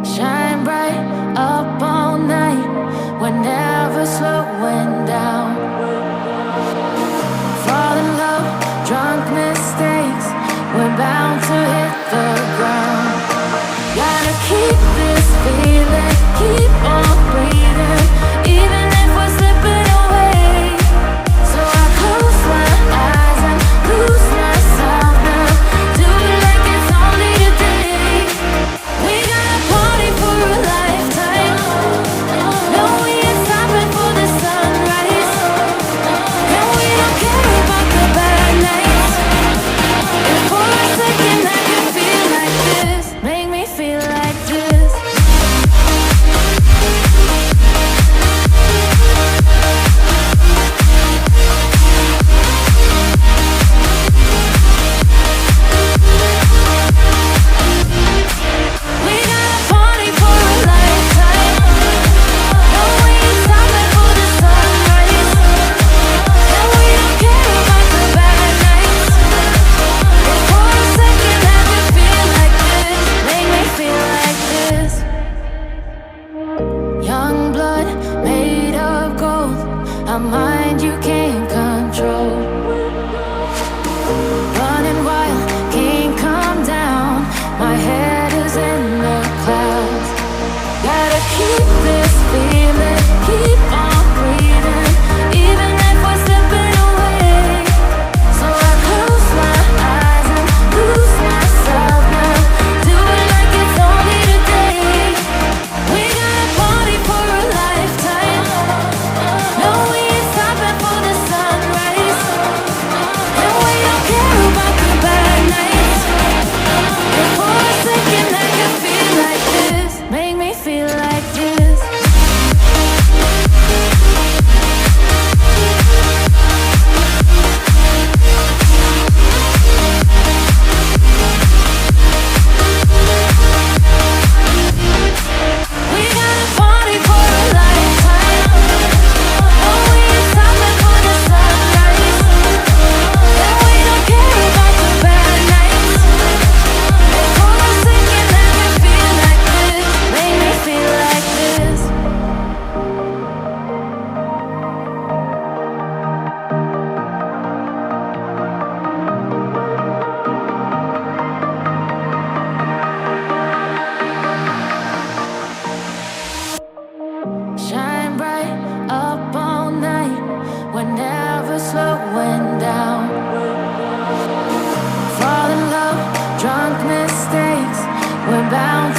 Shine bright up all night. We're never slowing down. Fall in love, drunk mistakes. We're bound to hit the ground. Gotta keep this feeling, keep on breathing, even if we're slipping away. So I close my eyes and lose myself now. Do it like it's only today. We got a party for a lifetime. No, we ain't stopping for the sunrise. And we don't care about the bad nights. If for a second I can feel like this, make me feel like this. We got a party for a lifetime. No, we ain't stopping for the sunrise. And we don't care about the bad nights. If for a second I can feel like this, make me feel like this. Young blood made of gold, a mind you can't control. Running wild, can't come down. My head is in the clouds. Gotta keep this feeling, keep on breathing, even if we're slipping away. So I close my eyes and lose myself now. Do it like it's only today. We got a party for a lifetime. No, we ain't stopping for the sunrise. And we don't care about the bad nights. If for a second I can feel like this, make me feel like this. We got a party for a lifetime. No, we ain't stopping for the sunrise. And we don't care about the bad nights. If for a second I can feel like this, make me feel like this. Shine bright up all night. We're never slowing down. Fall in love, drunk mistakes. We're bound